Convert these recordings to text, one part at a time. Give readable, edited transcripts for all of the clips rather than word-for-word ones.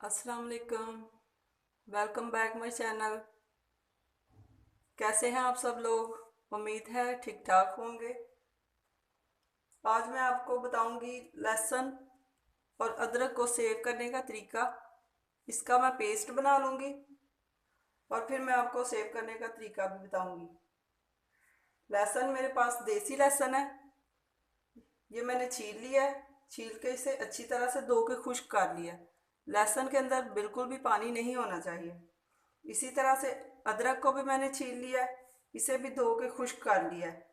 अस्सलाम वालेकुम। Welcome back my channel. कैसे हैं आप सब लोग? उम्मीद है ठीक ठाक होंगे। आज मैं आपको बताऊंगी लहसुन और अदरक को सेव करने का तरीका। इसका मैं पेस्ट बना लूँगी और फिर मैं आपको सेव करने का तरीका भी बताऊंगी। लहसुन मेरे पास देसी लहसुन है, ये मैंने छील लिया है। छील के इसे अच्छी तरह से धो के खुश्क कर लिया। लहसुन के अंदर बिल्कुल भी पानी नहीं होना चाहिए। इसी तरह से अदरक को भी मैंने छील लिया है, इसे भी धो के खुश्क कर लिया है।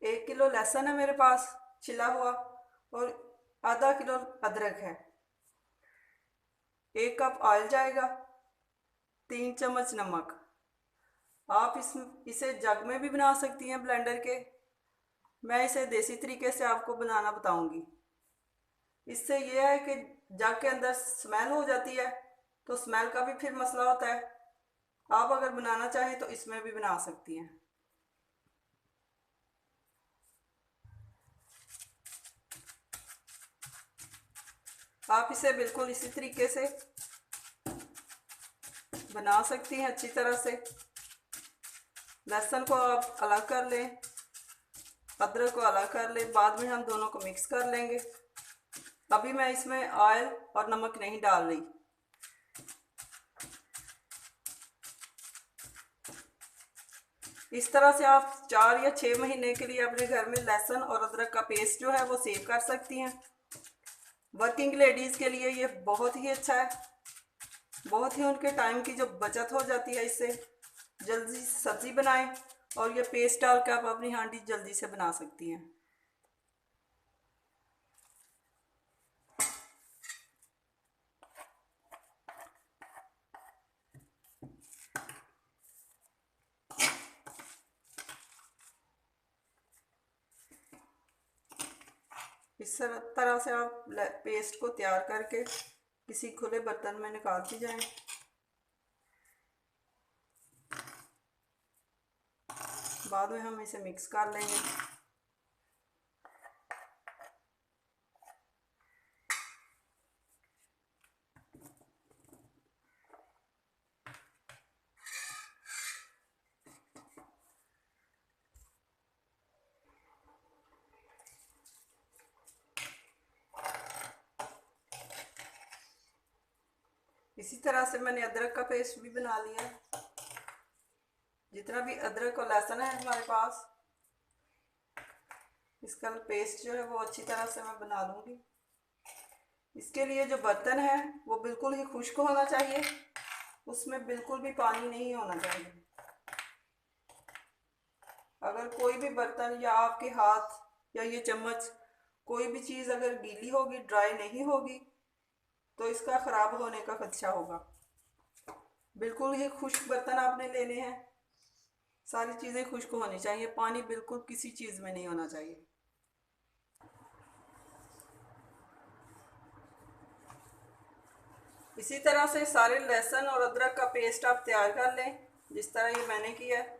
1 किलो लहसुन है मेरे पास छिला हुआ, और आधा किलो अदरक है। 1 कप ऑयल जाएगा, 3 चम्मच नमक। आप इसे जग में भी बना सकती हैं ब्लेंडर के। मैं इसे देसी तरीके से आपको बनाना बताऊंगी। इससे यह है कि जग के अंदर स्मेल हो जाती है, तो स्मेल का भी फिर मसला होता है। आप अगर बनाना चाहें तो इसमें भी बना सकती हैं। आप इसे बिल्कुल इसी तरीके से बना सकती हैं अच्छी तरह से। लहसुन को आप अलग कर लें, अदरक को अलग कर लें, बाद में हम दोनों को मिक्स कर लेंगे। अभी मैं इसमें ऑयल और नमक नहीं डाल रही। इस तरह से आप 4 या 6 महीने के लिए अपने घर में लहसुन और अदरक का पेस्ट जो है वो सेव कर सकती हैं। वर्किंग लेडीज़ के लिए ये बहुत ही अच्छा है। बहुत ही उनके टाइम की जो बचत हो जाती है इससे। जल्दी सब्ज़ी बनाएं और ये पेस्ट डाल के आप अपनी हांडी जल्दी से बना सकती हैं। इस तरह से आप पेस्ट को तैयार करके किसी खुले बर्तन में निकालती जाएं। बाद में हम इसे मिक्स कर लेंगे। इसी तरह से मैंने अदरक का पेस्ट भी बना लिया है। जितना भी अदरक और लहसुन है हमारे पास, इसका पेस्ट जो है वो अच्छी तरह से मैं बना लूँगी। इसके लिए जो बर्तन है वो बिल्कुल ही खुश्क होना चाहिए, उसमें बिल्कुल भी पानी नहीं होना चाहिए। अगर कोई भी बर्तन या आपके हाथ या ये चम्मच, कोई भी चीज़ अगर गीली होगी, ड्राई नहीं होगी, तो इसका ख़राब होने का खदशा होगा। बिल्कुल ही खुश्क बर्तन आपने लेने हैं। सारी चीज़ें खुश्क होनी चाहिए, पानी बिल्कुल किसी चीज़ में नहीं होना चाहिए। इसी तरह से सारे लहसुन और अदरक का पेस्ट आप तैयार कर लें, जिस तरह ये मैंने किया है।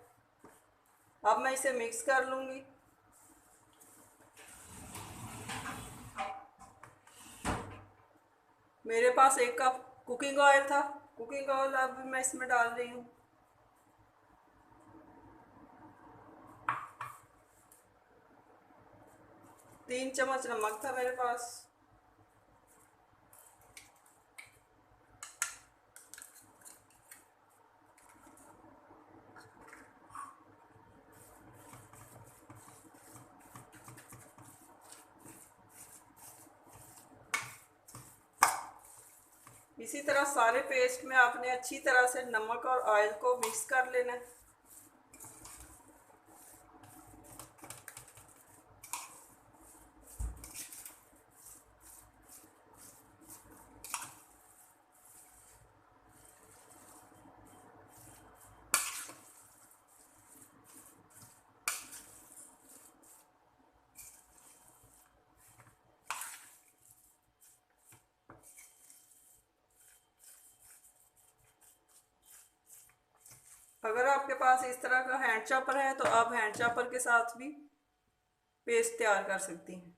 अब मैं इसे मिक्स कर लूँगी। मेरे पास 1 कप कुकिंग ऑयल था। कुकिंग ऑयल अब मैं इसमें डाल रही हूँ। तीन चम्मच नमक था मेरे पास। इसी तरह सारे पेस्ट में आपने अच्छी तरह से नमक और ऑयल को मिक्स कर लेना है। अगर आपके पास इस तरह का हैंड चॉपर है तो आप हैंड चॉपर के साथ भी पेस्ट तैयार कर सकती हैं।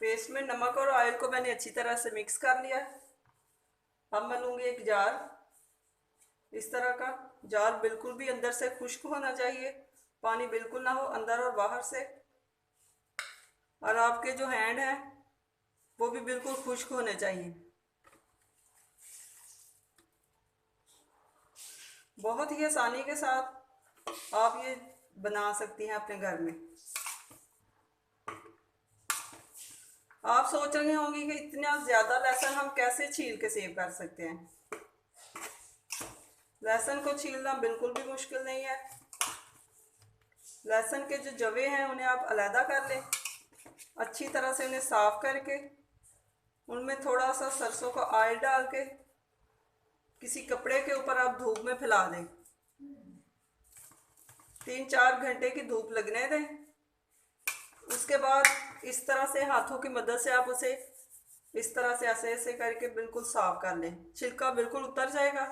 पेस्ट में नमक और ऑयल को मैंने अच्छी तरह से मिक्स कर लिया है। अब मैं लूँगी एक जार, इस तरह का जार, बिल्कुल भी अंदर से खुश्क होना चाहिए, पानी बिल्कुल ना हो अंदर और बाहर से। और आपके जो हैंड हैं वो भी बिल्कुल खुश्क होने चाहिए। बहुत ही आसानी के साथ आप ये बना सकती हैं अपने घर में। आप सोच रहे होंगे कि इतना ज़्यादा लहसुन हम कैसे छील के सेव कर सकते हैं। लहसुन को छीलना बिल्कुल भी मुश्किल नहीं है। लहसुन के जो जवे हैं उन्हें आप अलहदा कर लें, अच्छी तरह से उन्हें साफ करके उनमें थोड़ा सा सरसों का ऑयल डाल के किसी कपड़े के ऊपर आप धूप में फैला दें। 3-4 घंटे की धूप लगने दें। उसके बाद इस तरह से हाथों की मदद से आप उसे इस तरह से ऐसे ऐसे करके बिल्कुल साफ कर लें। छिलका बिल्कुल उतर जाएगा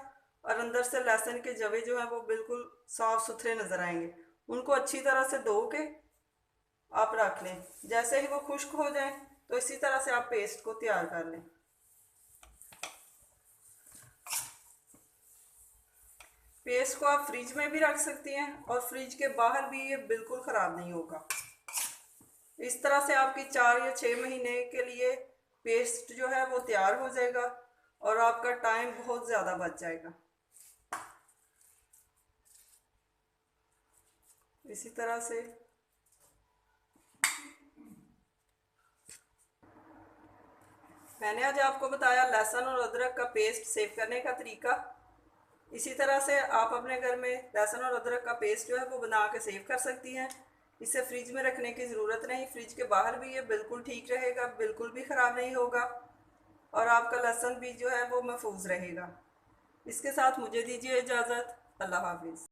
और अंदर से लहसुन के जवे जो हैं वो बिल्कुल साफ सुथरे नज़र आएंगे। उनको अच्छी तरह से धो के आप रख लें। जैसे ही वो खुश्क हो जाए तो इसी तरह से आप पेस्ट को तैयार कर लें। पेस्ट को आप फ्रिज में भी रख सकती हैं और फ्रिज के बाहर भी ये बिल्कुल ख़राब नहीं होगा। इस तरह से आपकी 4 या 6 महीने के लिए पेस्ट जो है वो तैयार हो जाएगा और आपका टाइम बहुत ज़्यादा बच जाएगा। इसी तरह से मैंने आज आपको बताया लहसुन और अदरक का पेस्ट सेव करने का तरीका। इसी तरह से आप अपने घर में लहसुन और अदरक का पेस्ट जो है वो बना के सेव कर सकती हैं। इसे फ्रिज में रखने की ज़रूरत नहीं, फ्रिज के बाहर भी ये बिल्कुल ठीक रहेगा, बिल्कुल भी ख़राब नहीं होगा और आपका लहसुन भी जो है वो महफूज रहेगा। इसके साथ मुझे दीजिए इजाज़त। अल्लाह हाफिज़।